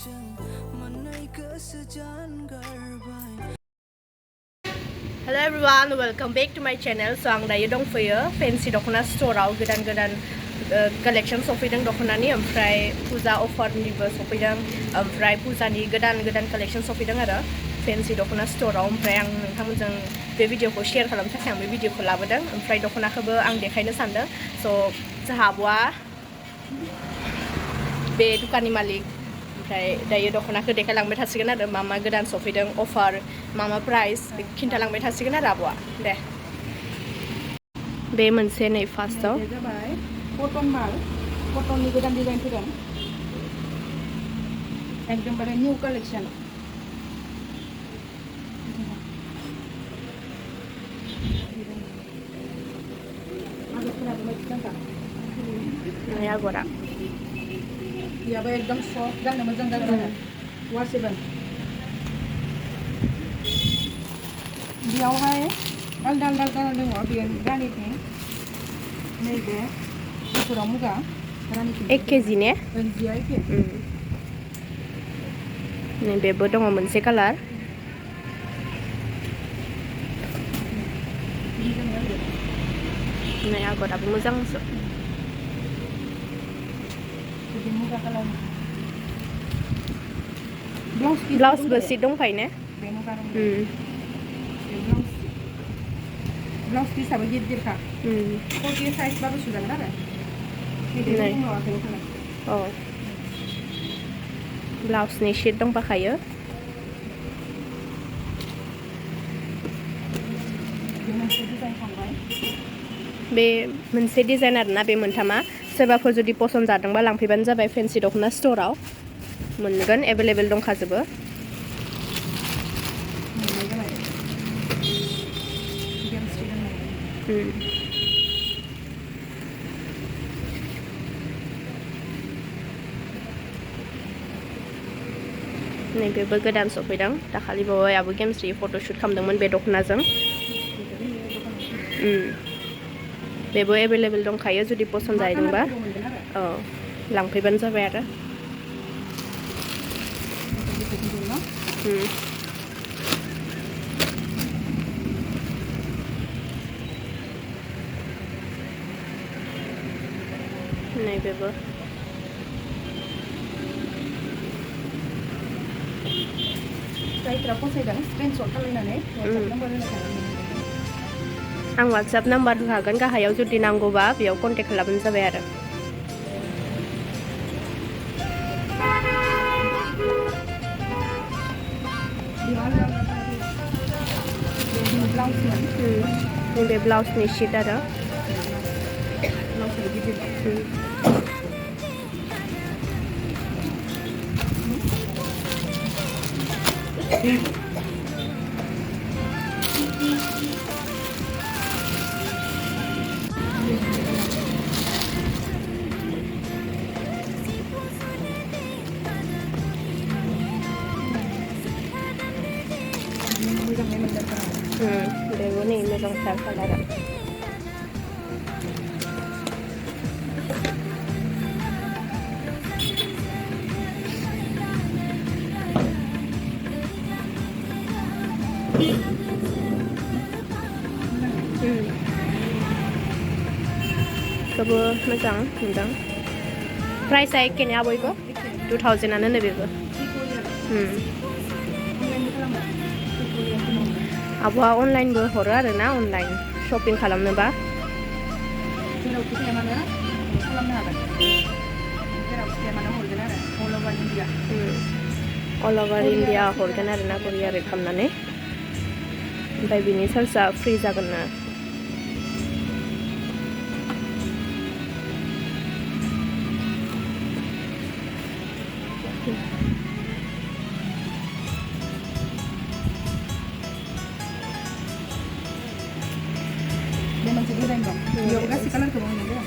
Hello everyone, welcome back to my channel. So आं दायो दंफैयो फेन्सि दख'ना स्ट'राव गोदान कालेक्शन सफैदों दख'नानि ओमफ्राय पुजा अफारनिबो सफैदों ओमफ्राय पुजानि गोदान कालेक्शन सफैदों आरो फेन्सि दख'ना स्ट'राव ओमफ्राय आं नोंथांमोनजों बे भिडिअखौ शेयार खालामनो थाखाय आं बे भिडिअखौ लाबोदों ओमफ्राय दख'नाखौबो आं देखायनो सानदों स' जोंहा आब'आ बे दुकाननि मालिक ओमफ्राय दायो दख'नाखौ देखायलांबाय थासिगोन आरो मा गोदान सफैदों अफार मा प्राइस खिन्थालांबाय थासिगोन आरो आब'आ दे बे मोनसे नै फार्स्टआव जाबाय कटन माल कटननि गोदान डिजाइन फैदों एकदमबारे निउ कालेक्शन आगरा बेयाबो एकदम सफ्ट गाननो मोजां जागोन आरो वाशेबल बेयावहाय आलदा कालार दङ बेयो रानिथिं नैबे गुफुराव मुगा रानिथिं 1 केजि ने जिया एखे नैबेबो दङ मोनसे कालार नै आगराबो मोजांसो ब्लाउसबो सिट दंखायो ने ब्लाउस पिसाबो गिदिरखा 40 साइजबाबो सुजागोन आरो औ ब्लाउसनि सिट दंफाखायो बे मोनसे डिजाइन आरोना बे मोनथामा सोरबाफोर जुदि पसन्द जादोंबा लांफैबानो जाबाय फेन्सि दख'ना स्ट'राव मोनगोन एभेलेबेल दंखाजोबो नैबेबो गोदान सफैदों दाखालि बावै आबो गेमस्रि फट'शुट खालामदोंमोन बे दख'नाजों बेबो एभेलेबेल दंखायो जुदि पसन्द जादोंबा औ लांफैबानो जाबाय आरो नैबेबो जायफ्रा फसायदों स्क्रिनशट खालामनानै आं वाट्सएप नाम्बार होखागोन गाहायाव जुदि नांगौबा बेयाव कन्टेक्ट खालामबानो जाबाय आरो नैबे ब्लाउसनि शीट आरो बेबो नै मोजांथार कालारा बेबो मोजां नुदों प्राइसआ एखेने आबयबो 2000आनो नै बेबो आब'आ अनलाइनबो हरो आरोना अनलाइन शपिं खालामनोबा अल ओभार इन्डिया हरगोन आरोना कुरियार खालामनानै ओमफ्राय बिनि चार्जआ फ्रि जागोन ना मोनसे डिजाइन दं बेयाव गासै कालारखौबो मोनगोन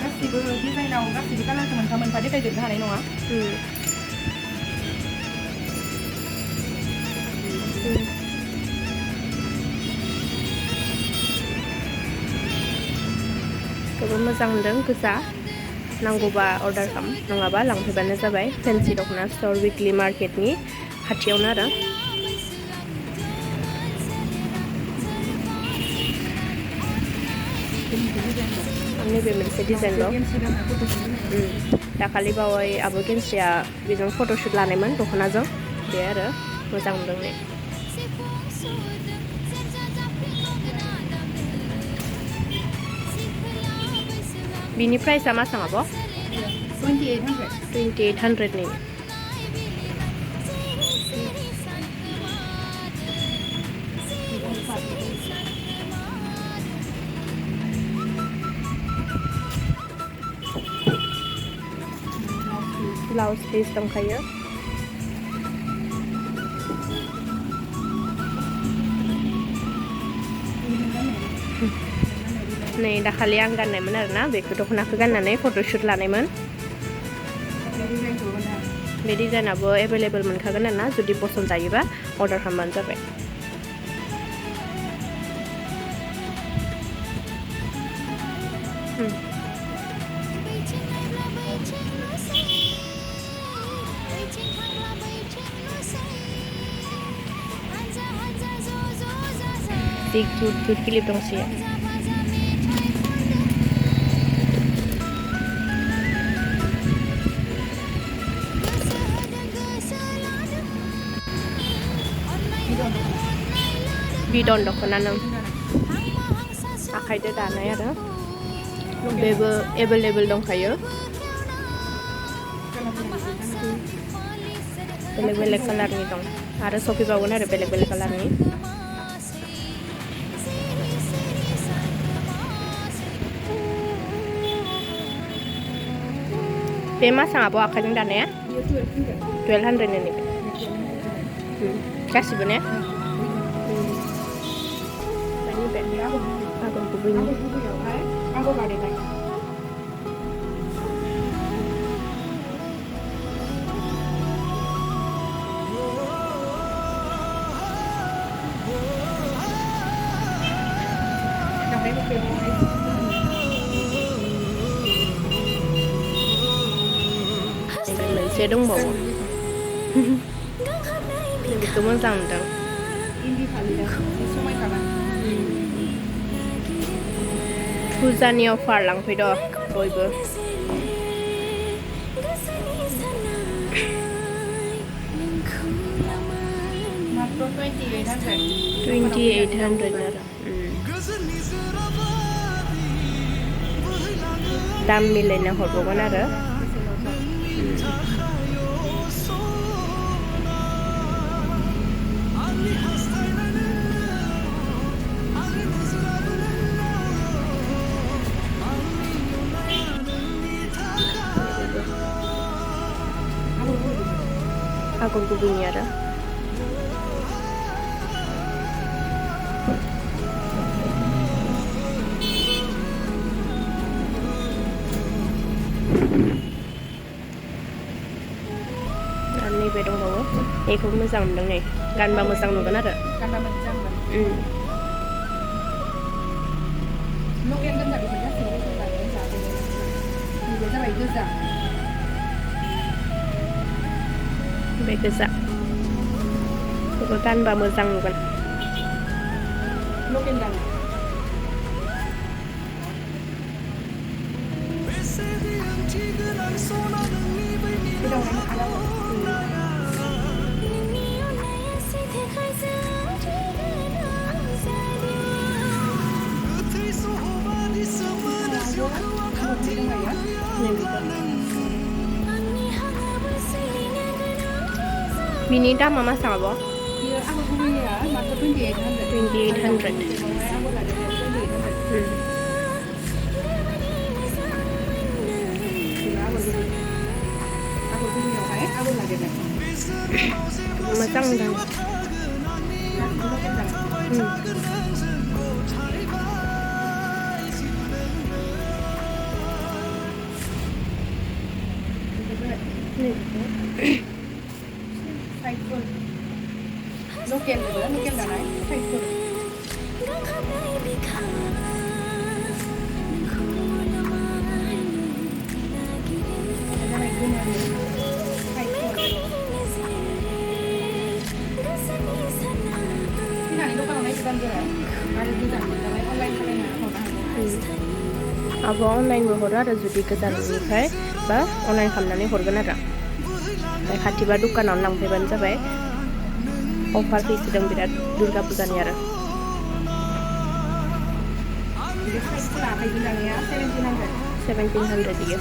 गासिबो डिजाइनाव गासिबो कालारखौ मोनफा देखायजोबनो हानाय नङा गोबां मोजां मोनदों गोजा नांगौबा अर्डार खालाम नङाबा लांफैबानो जाबाय फेन्सि दख'ना स्ट'र उइकलि मार्केटनि खाथियावनो आरो नैबे मोनसे डिजाइन दं दाखालि बावै आब' गेनस्रिया बेजों फट'शुट लानायमोन दख'नाजों बे आरो मोजां मोनदों नै बिनि प्राइसआ मा सां आब' 2800 नि ब्लाउज पिस दंखायो नै दाखालि आं गाननायमोन आरोना बेखौ दख'नाखौ गाननानै फट'शुट लानायमोन बे डिजाइनाबो एभेलेबल मोनखागोन आरोना जुदि पसन्द जायोबा अर्डार खालामबानो जाबाय जि क्यूट क्लिप दंसै बिदन दख'ना नों आखाइजों दानाय आरो बेबो एभेलेबल दंखायो बेलेग बेलेग कालारनि दं आरो सफैबावगोन आरो बेलेग बेलेग कालारनि बे मा सां आब' आखाइजों दानाया 1200 नि गासिबो ने आगर गुबैनि मोनसे दंबावो बेखौ मोजां मोनदों पुजानि अफार लांफैद' बयबो मात्र 2800 आरो दाम मिलायना हरबावगोन आरो आगर गुबैनि आरो नैबे दंबावो बेखौ मोजां मोनदों नै गानबा मोजां नुगोन आरो बे गोजा बेखौ गानबा मोजां नुगोन बिनि दामा मा सां आब' 2800 मोजां मोनदों Local darai आब' अनलाइनबो हरो आरो जुदि गोजाननिफ्राय बा अनलाइन खालामनानै हरगोन आरो ओमफ्राय खाथिबा दखानावनो लांफैबानो जाबाय अफार फैसोदों बिराद दुर्गा फुजानि आरो बे साइजफोरा आखाइजों दानाया 1700 इयो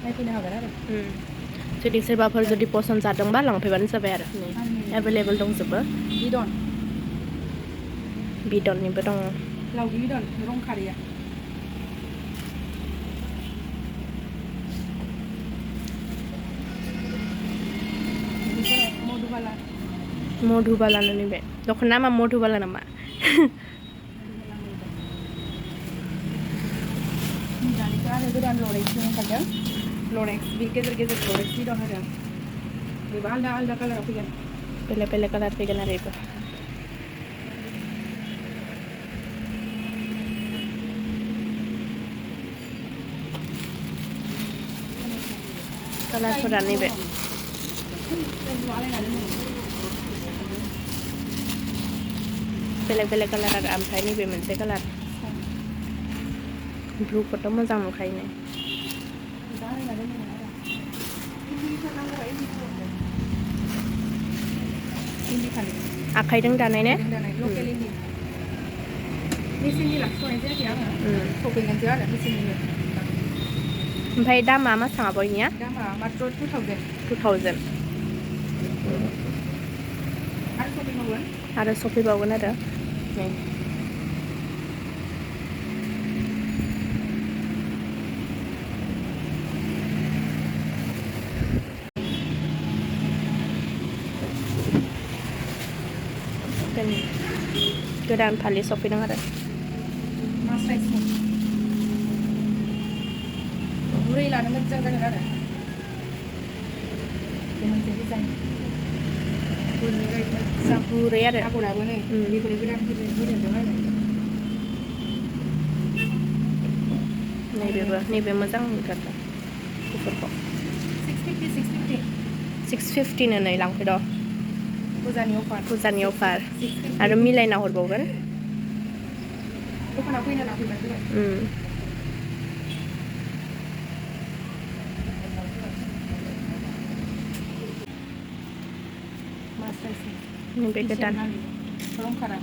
नायफैनो हागोन आरो जुदि सोरबाफोर जुदि पसन्द जादोंबा लांफैबानो जाबाय आरो एभेलेबल दंजोबो बिदननिबो दङ लावगि बिदन रं खारैया मधुबाला नैबे दख'ना मा मधुबाला नामा आरो गोदान लरेक्सनि ओंखारदों लरेक्स बे गेजेर गेजेर लरेक्सनि दं आरो बेबो आलदा आलदा कालाराव फैगोन बेलेग बेलेग कालार फैगोन आरो बेबो कालारफोरा नैबे बेलेग बेलेग कालार आरो ओमफ्राय नैबे मोनसे कालार ब्लुखौथ' मोजां नुखायो ने आखाइजों दानाय ने लकेल इन्दि मेचिननि लाखिथ'नाय जायाखै आङो सफैगोनसो आरो मेचिननि ओमफ्राय दामा मा साङा बयनिया दामा मात्र 2000 आरो सफैबावगोन आरो नै गोदान फालि सफैदों आरो गुरै लानो मोजां जागोन आरो बे मोनसे डिजाइन गुरै आरो आगराबो नै बेफोरो गोदान फैदों आरो नैबे मोजां नुथारदों गुफुरखौ 650 नो नै लांफैद' फुजानि अफार आरो मिलायना हरबावगोन दखानाव फैना लांफैबानो जाबाय नैबे गोदान रंखारा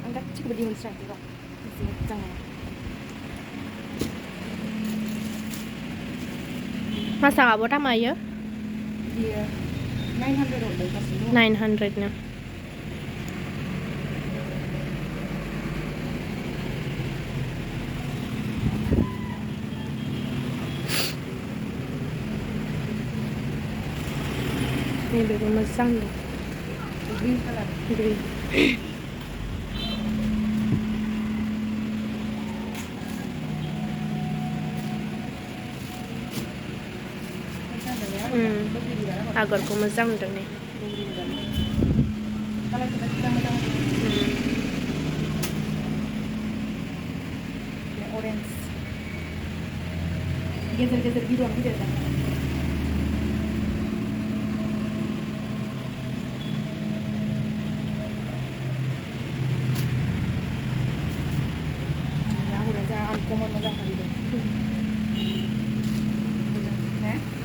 आं गासिखौबो दिहुनस्रांसै र' मोजां मासां आब' दामा इयो बियो 900 हरदों गासिबो 900 नो नैबेबो मोजां दं ग्रीन कालार ग्रीन आगरखौ मोजां नुदों ने अरेन्ज गेजेर गेजेर बिदन फैदेरदों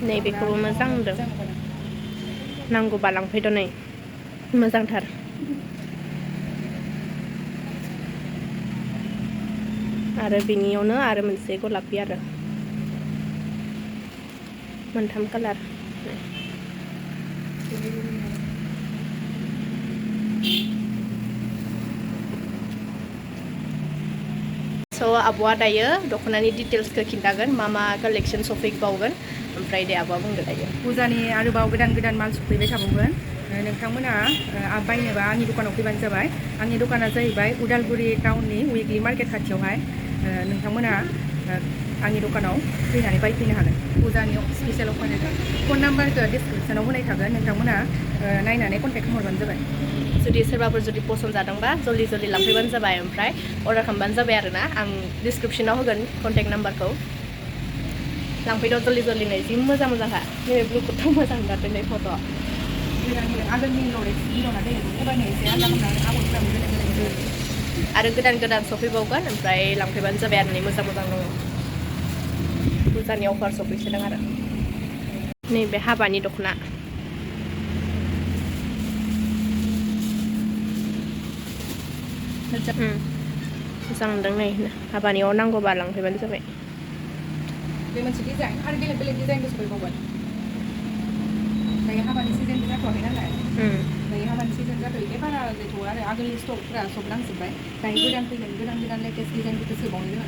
नैबेखौबो मोजां नुदों नांगौबा लांफैद' नै मोजांथार आरो बिनियावनो आरो मोनसे गलापि आरो मोनथाम कालार स' आब'आ दायो दख'नानि डिटेल्सखौ खिन्थागोन मा मा कालेक्शन सफैबावगोन ओमफ्राय दे आब'आ बुंदो दायो पुजानि आरोबाव गोदान माल सफैबाय थाबावगोन नोंथांमोना बायनोबा आंनि दखानाव फैबानो जाबाय आंनि दखाना जाहैबाय उदालगुरि टाउननि उइकलि मार्केट खाथियावहाय नोंथांमोना आंनि दखानाव फैनानै बायफैनो हागोन पुजानि स्पेसियेल अफार फन नाम्बारखौ डिसक्रिपसनाव होनाय थागोन नोंथांमोना नायनानै कन्टेक्ट खालामबानो जाबाय जुदि सोरबाफोर जुदि पसन्द जादोंबा जल्दि लांफैबानो जाबाय ओमफ्राय अर्डार खालामबानो जाबाय आरोना आं डिसक्रिपसनाव होगोन कन्टेक्ट नाम्बारखौ लांफैद' जल्दि जि मोजांखा नैबे ब्लुखौथ' मोजां नुथारदों फट' आगोलनि लरेक्स दंना दे एबारनि एसे आलदा खालामनानै आगरफोराबो आरो गोदान सफैबावगोन ओमफ्राय लांफैबानो जाबाय आरो नै मोजां दङ पुजानि अफार सफैसोदों आरो नैबे हाबानि दख'ना मोजां नुदों नै हाबानियाव नांगौबा लांफैबानो जाबाय बे मोनसे डिजाइन आरो बेलेग डिजाइनबो सफैबावगोन दायो हाबानि सिजोन जाथ'वाखै नालाय दायो हाबानि सिजोन जाथ'यैखाय बारा गैथ'आ आरो आगोलनि स्टकफोरा सब लांजोब्बाय दायो गोदान फैगोन गोदान लेटेस्ट डिजाइनफोरखौ सोबावनो